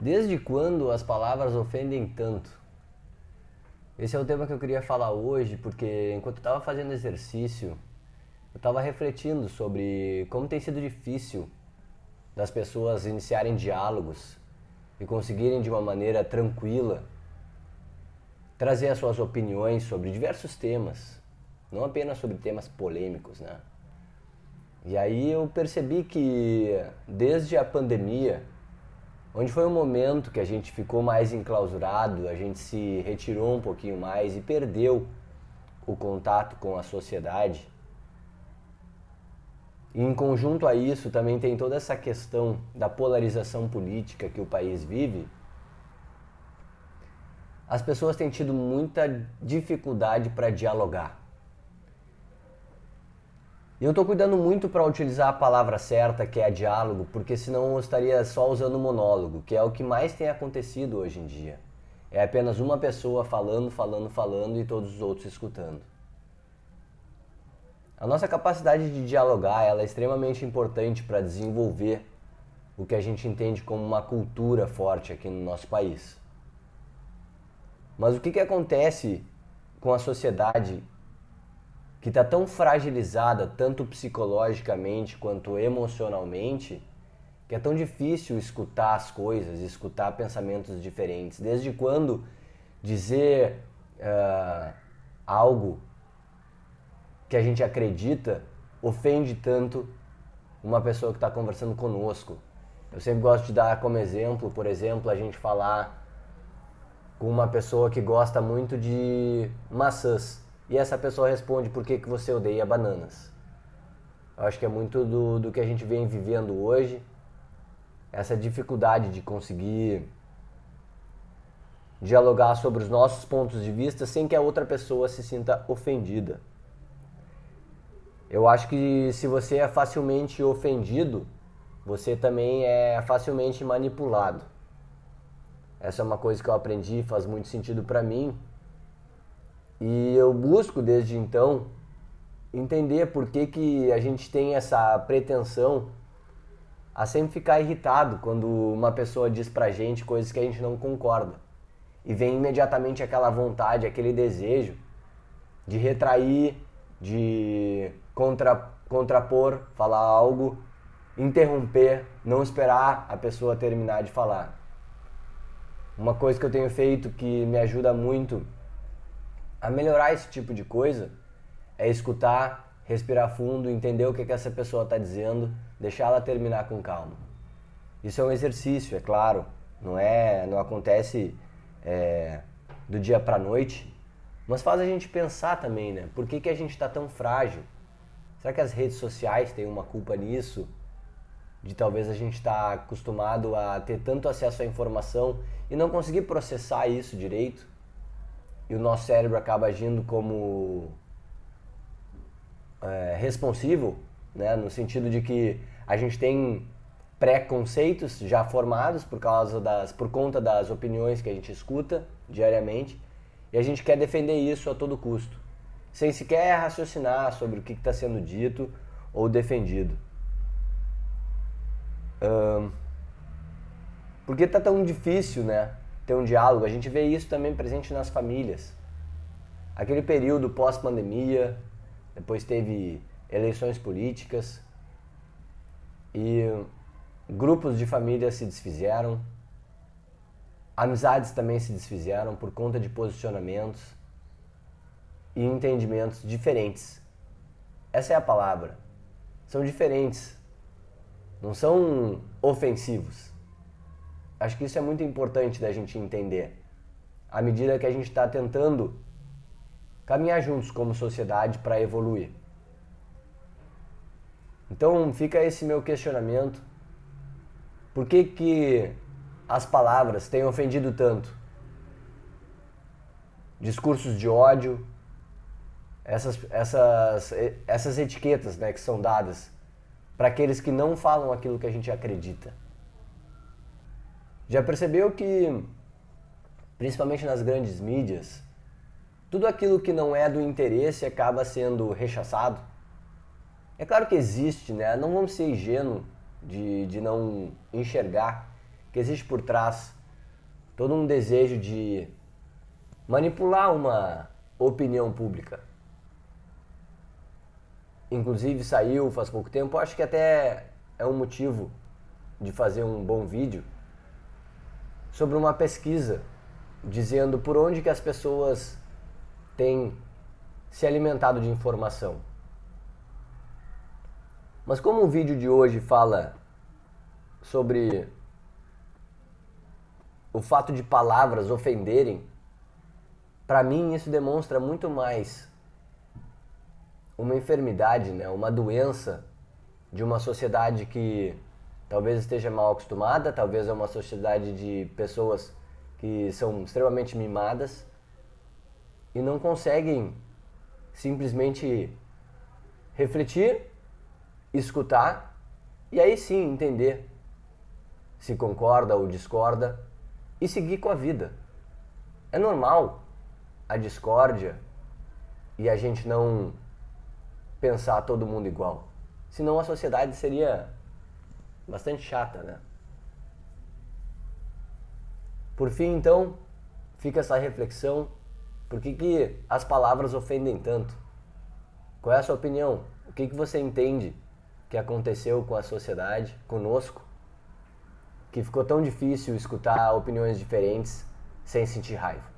Desde quando as palavras ofendem tanto? Esse é o tema que eu queria falar hoje, porque enquanto eu estava fazendo exercício, eu estava refletindo sobre como tem sido difícil das pessoas iniciarem diálogos e conseguirem de uma maneira tranquila trazer as suas opiniões sobre diversos temas, não apenas sobre temas polêmicos, né? E aí eu percebi que desde a pandemia, onde foi um momento que a gente ficou mais enclausurado, a gente se retirou um pouquinho mais e perdeu o contato com a sociedade. E em conjunto a isso também tem toda essa questão da polarização política que o país vive. As pessoas têm tido muita dificuldade para dialogar. E eu estou cuidando muito para utilizar a palavra certa, que é diálogo, porque senão eu estaria só usando monólogo, que é o que mais tem acontecido hoje em dia. É apenas uma pessoa falando, falando, falando e todos os outros escutando. A nossa capacidade de dialogar ela é extremamente importante para desenvolver o que a gente entende como uma cultura forte aqui no nosso país. Mas o que acontece com a sociedade que está tão fragilizada, tanto psicologicamente quanto emocionalmente, que é tão difícil escutar as coisas, escutar pensamentos diferentes? Desde quando dizer algo que a gente acredita ofende tanto uma pessoa que está conversando conosco? Eu sempre gosto de dar como exemplo, por exemplo, a gente falar com uma pessoa que gosta muito de maçãs e essa pessoa responde: por que você odeia bananas? Eu acho que é muito do que a gente vem vivendo hoje, essa dificuldade de conseguir dialogar sobre os nossos pontos de vista sem que a outra pessoa se sinta ofendida. Eu acho que se você é facilmente ofendido, você também é facilmente manipulado. Essa é uma coisa que eu aprendi, faz muito sentido para mim. E eu busco desde então entender por que a gente tem essa pretensão a sempre ficar irritado quando uma pessoa diz pra gente coisas que a gente não concorda. E vem imediatamente aquela vontade, aquele desejo de retrair, de contrapor, falar algo, interromper, não esperar a pessoa terminar de falar. Uma coisa que eu tenho feito que me ajuda muito a melhorar esse tipo de coisa é escutar, respirar fundo, entender o que essa pessoa está dizendo, deixar ela terminar com calma. Isso é um exercício, é claro, não acontece do dia para a noite, mas faz a gente pensar também, né? Por que a gente está tão frágil? Será que as redes sociais têm uma culpa nisso? De talvez a gente estar acostumado a ter tanto acesso à informação e não conseguir processar isso direito? E o nosso cérebro acaba agindo como responsivo, né? No sentido de que a gente tem pré-conceitos já formados por conta das opiniões que a gente escuta diariamente e a gente quer defender isso a todo custo, sem sequer raciocinar sobre o que está sendo dito ou defendido. Por que está tão difícil, né, ter um diálogo? A gente vê isso também presente nas famílias. Aquele período pós-pandemia, depois teve eleições políticas e grupos de família se desfizeram, amizades também se desfizeram por conta de posicionamentos e entendimentos diferentes. Essa é a palavra. São diferentes, não são ofensivos. Acho que isso é muito importante da gente entender, à medida que a gente está tentando caminhar juntos como sociedade para evoluir. Então fica esse meu questionamento: por que as palavras têm ofendido tanto? Discursos de ódio, essas etiquetas, né, que são dadas para aqueles que não falam aquilo que a gente acredita. Já percebeu que, principalmente nas grandes mídias, tudo aquilo que não é do interesse acaba sendo rechaçado? É claro que existe, né? Não vamos ser ingênuos de não enxergar que existe por trás todo um desejo de manipular uma opinião pública. Inclusive saiu faz pouco tempo, acho que até é um motivo de fazer um bom vídeo sobre uma pesquisa dizendo por onde que as pessoas têm se alimentado de informação. Mas como o vídeo de hoje fala sobre o fato de palavras ofenderem, para mim isso demonstra muito mais uma enfermidade, né? Uma doença de uma sociedade que talvez esteja mal acostumada, talvez é uma sociedade de pessoas que são extremamente mimadas e não conseguem simplesmente refletir, escutar e aí sim entender se concorda ou discorda e seguir com a vida. É normal a discórdia e a gente não pensar todo mundo igual. Senão a sociedade seria bastante chata, né? Por fim, então, fica essa reflexão. Por que as palavras ofendem tanto? Qual é a sua opinião? O que você entende que aconteceu com a sociedade, conosco, que ficou tão difícil escutar opiniões diferentes sem sentir raiva?